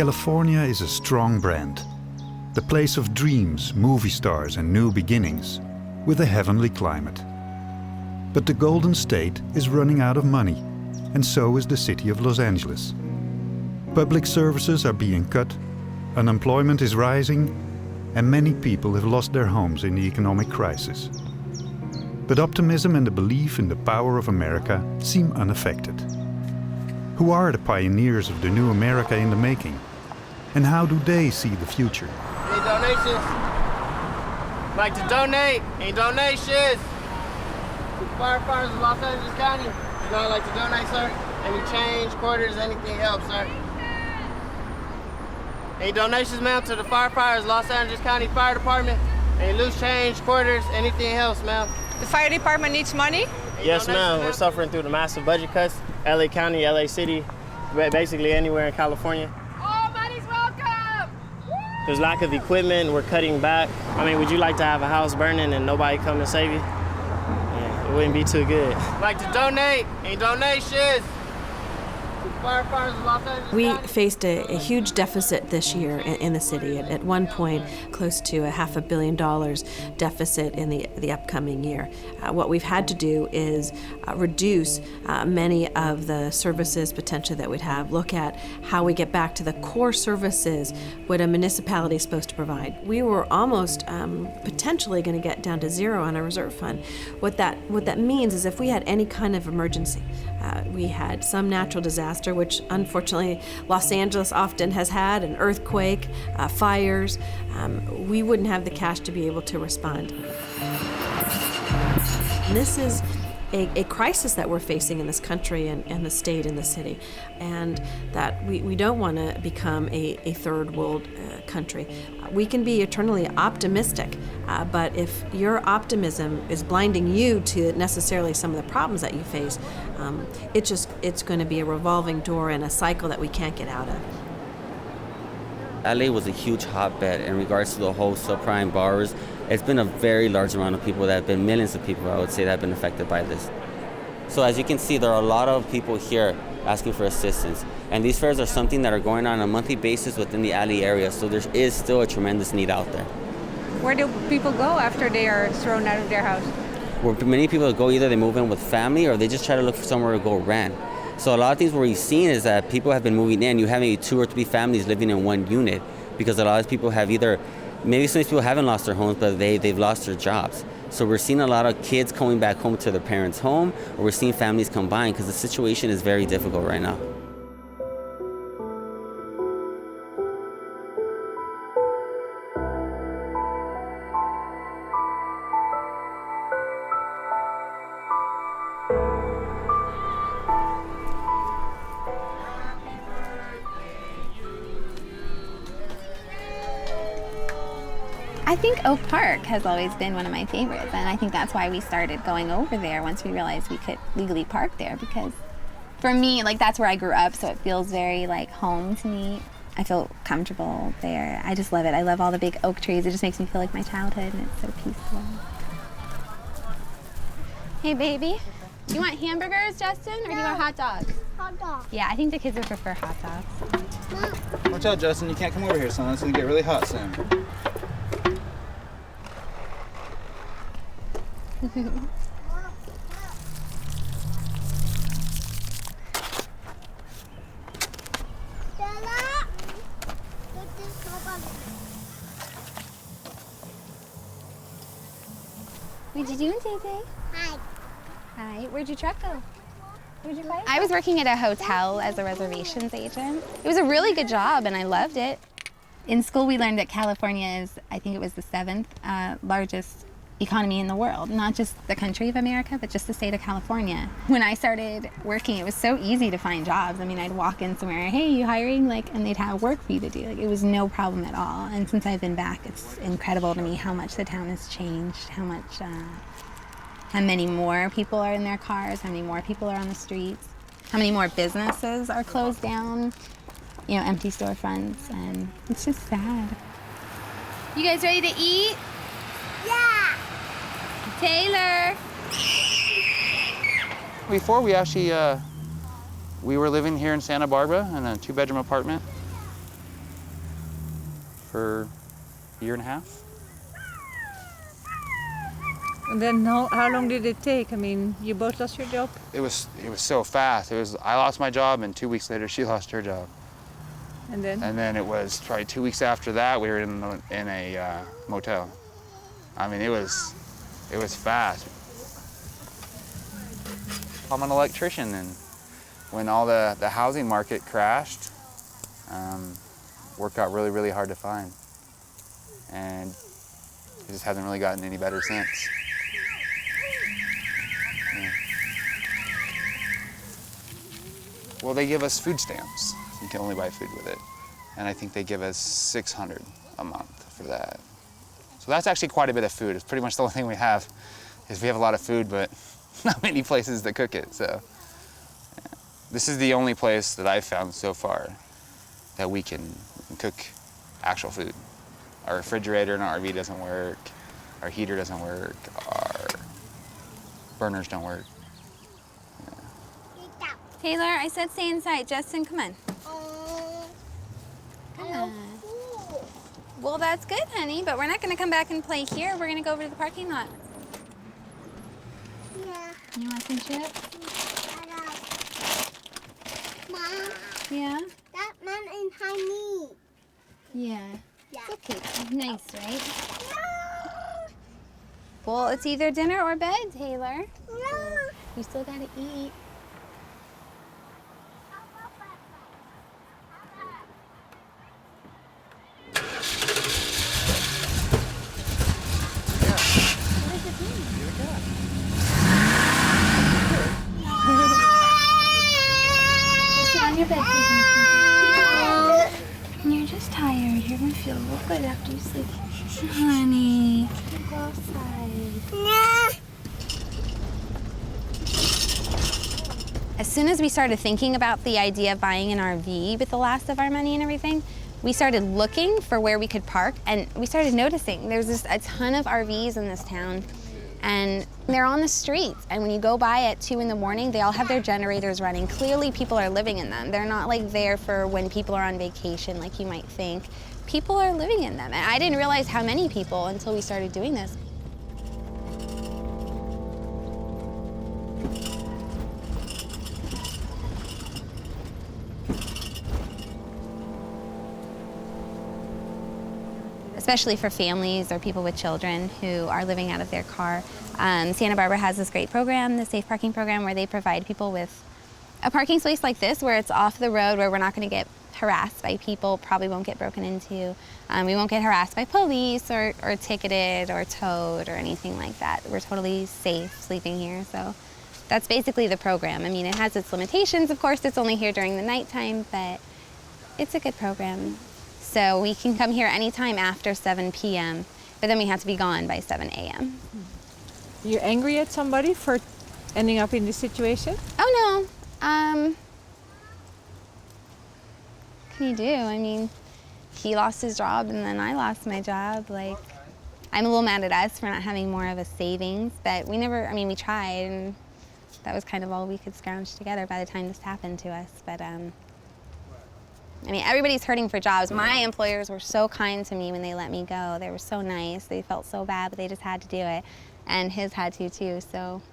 California is a strong brand, the place of dreams, movie stars and new beginnings, with a heavenly climate. But the Golden State is running out of money, and so is the city of Los Angeles. Public services are being cut, unemployment is rising, and many people have lost their homes in the economic crisis. But optimism and the belief in the power of America seem unaffected. Who are the pioneers of the new America in the making? And how do they see the future? Any donations? Like to donate? Any donations? Firefighters of Los Angeles County. You know, like to donate, sir? Any change, quarters, anything else, sir? Any donations, ma'am, to the firefighters of Los Angeles County Fire Department? Any loose change, quarters, anything else, ma'am? The fire department needs money? Yes, ma'am. We're suffering through the massive budget cuts. LA County, LA City, basically anywhere in California. All money's welcome! There's lack of equipment. We're cutting back. I mean, would you like to have a house burning and nobody come and save you? Yeah, it wouldn't be too good. Like to donate? Any donations? We faced a huge deficit this year in the city. At one point, close to $500 million deficit in the upcoming year. What we've had to do is reduce many of the services potentially that we'd have. Look at how we get back to the core services what a municipality is supposed to provide. We were almost potentially going to get down to zero on our reserve fund. What that means is if we had any kind of emergency, we had some natural disaster, which unfortunately Los Angeles often has had, an earthquake, fires, we wouldn't have the cash to be able to respond. And this is a crisis that we're facing in this country and the state and the city, and that we don't want to become a third world country. We can be eternally optimistic, but if your optimism is blinding you to necessarily some of the problems that you face, it's going to be a revolving door and a cycle that we can't get out of. LA was a huge hotbed in regards to the whole subprime borrowers. It's been a very large amount of people that have been millions of people, I would say, that have been affected by this. So as you can see, there are a lot of people here asking for assistance. And these fairs are something that are going on a monthly basis within the alley area, so there is still a tremendous need out there. Where do people go after they are thrown out of their house? Where many people go, either they move in with family or they just try to look for somewhere to go rent. So a lot of things what we've seen is that people have been moving in. You have maybe 2 or 3 families living in one unit because a lot of people have either, maybe some of these people haven't lost their homes, but they've lost their jobs. So we're seeing a lot of kids coming back home to their parents' home, or we're seeing families combine because the situation is very difficult right now. I think Oak Park has always been one of my favorites, and I think that's why we started going over there once we realized we could legally park there, because for me, like, that's where I grew up, so it feels very like home to me. I feel comfortable there. I just love it. I love all the big oak trees. It just makes me feel like my childhood, and it's so peaceful. Hey, baby. Do you want hamburgers, Justin, or do you want hot dogs? Hot dog. Yeah, I think the kids would prefer hot dogs. Watch out, Justin. You can't come over here, son. It's going to get really hot soon. What did you do, JJ? Hi. Hi. Where'd your truck go? Where'd you buy it? I was working at a hotel as a reservations agent. It was a really good job, and I loved it. In school, we learned that California is, I think it was the 7th largest economy in the world, not just the country of America, but just the state of California. When I started working, it was so easy to find jobs. I mean, I'd walk in somewhere, hey, you hiring? Like, and they'd have work for you to do. Like, it was no problem at all. And since I've been back, it's incredible to me how much the town has changed, how many more people are in their cars, how many more people are on the streets, how many more businesses are closed down, you know, empty storefronts, and it's just sad. You guys ready to eat? Yeah. Taylor! Before, we actually, we were living here in Santa Barbara in a 2-bedroom apartment. for a year and a half. And then how long did it take? I mean, you both lost your job? It was so fast. I lost my job, and 2 weeks later she lost her job. And then It was probably 2 weeks after that we were in a motel. I mean, it was fast. I'm an electrician, and when all the housing market crashed, work got really, really hard to find, and it just hasn't really gotten any better since. Well, they give us food stamps. You can only buy food with it. And I think they give us $600 a month for that. So that's actually quite a bit of food. It's pretty much the only thing we have is we have a lot of food, but not many places to cook it. So yeah. This is the only place that I've found so far that we can cook actual food. Our refrigerator in our RV doesn't work. Our heater doesn't work. Our burners don't work. Taylor, I said stay inside. Justin, come on. Come on. Well, that's good, honey, but we're not going to come back and play here. We're going to go over to the parking lot. Yeah. You want some chips? Mom, Yeah? that man is honey. Yeah. Yeah. It's okay. Nice, right? Well, it's either dinner or bed, Taylor. No. You still got to eat. Your bed, you're just tired. You're gonna feel real good after you sleep. Honey, go outside. As soon as we started thinking about the idea of buying an RV with the last of our money and everything, we started looking for where we could park, and we started noticing there's just a ton of RVs in this town. And they're on the streets, and when you go by at 2 in the morning, they all have their generators running. Clearly, people are living in them. They're not like there for when people are on vacation, like you might think. People are living in them, and I didn't realize how many people until we started doing this. Especially for families or people with children who are living out of their car. Santa Barbara has this great program, the Safe Parking Program, where they provide people with a parking space like this, where it's off the road, where we're not going to get harassed by people, probably won't get broken into. We won't get harassed by police or ticketed or towed or anything like that. We're totally safe sleeping here, so that's basically the program. I mean, it has its limitations, of course. It's only here during the nighttime, but it's a good program. So we can come here anytime after 7 p.m., but then we have to be gone by 7 a.m. you angry at somebody for ending up in this situation? Oh, no. What can you do? I mean, he lost his job and then I lost my job. Like, I'm a little mad at us for not having more of a savings, but we tried, and that was kind of all we could scrounge together by the time this happened to us. But, everybody's hurting for jobs. My employers were so kind to me when they let me go. They were so nice. They felt so bad, but they just had to do it. And his had to too, so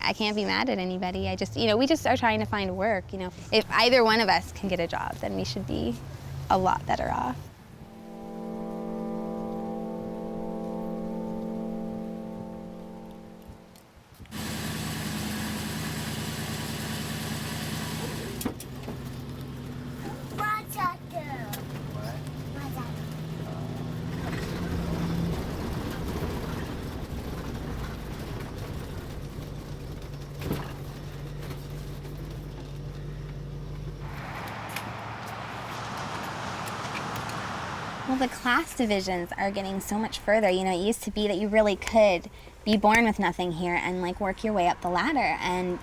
I can't be mad at anybody. We just are trying to find work. If either one of us can get a job, then we should be a lot better off. Well, the class divisions are getting so much further. It used to be that you really could be born with nothing here and work your way up the ladder. And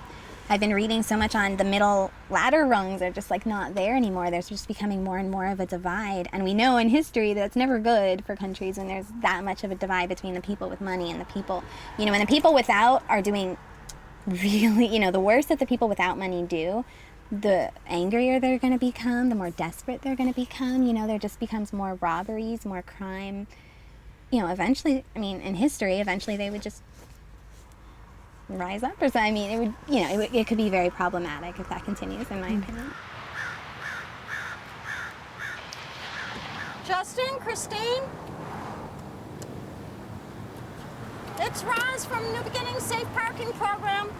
I've been reading so much on the middle ladder rungs are just not there anymore. There's just becoming more and more of a divide. And we know in history that's never good for countries when there's that much of a divide between the people with money and the people, when the people without are doing really, the worst that the people without money do the angrier they're going to become, the more desperate they're going to become. You know, there just becomes more robberies, more crime. You know, eventually, I mean, in history, eventually they would just rise up or something. I mean, it would, you know, it could be very problematic if that continues, in my opinion. Justin, Christine? It's Roz from New Beginnings Safe Parking Program.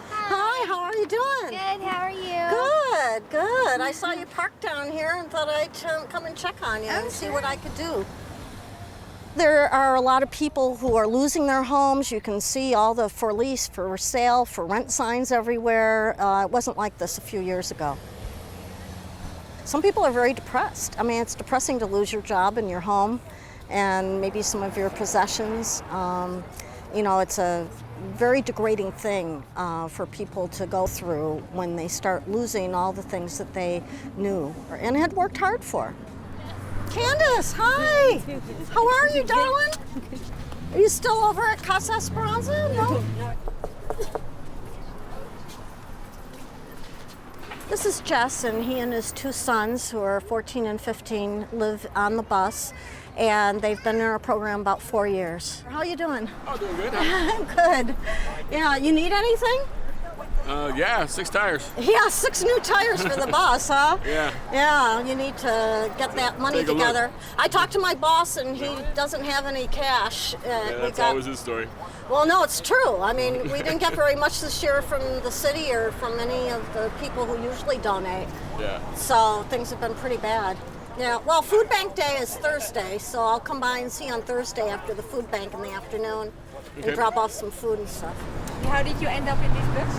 Hi, how are you doing? Good, how are you? Good, good. I saw you parked down here and thought I'd come and check on you and see what I could do. There are a lot of people who are losing their homes. You can see all the for lease, for sale, for rent signs everywhere. It wasn't like this a few years ago. Some people are very depressed. I mean, it's depressing to lose your job and your home and maybe some of your possessions. You know, it's a very degrading thing for people to go through when they start losing all the things that they knew and had worked hard for. Candace, hi! How are you, darling? Are you still over at Casa Esperanza? No? This is Jess, and he and his two sons, who are 14 and 15, live on the bus, and they've been in our program about 4 years. How are you doing? Oh, doing good. Good. Yeah, you need anything? Yeah, 6 tires. Yeah, 6 new tires for the bus, huh? Yeah. Yeah, you need to get that money Take a together. look. I talked to my boss, and he doesn't have any cash. Yeah, that's always his story. Well, no, it's true. I mean, we didn't get very much this year from the city or from any of the people who usually donate. Yeah. So things have been pretty bad. Yeah, well, Food Bank Day is Thursday, so I'll come by and see you on Thursday after the food bank in the afternoon and drop off some food and stuff. How did you end up in this bus?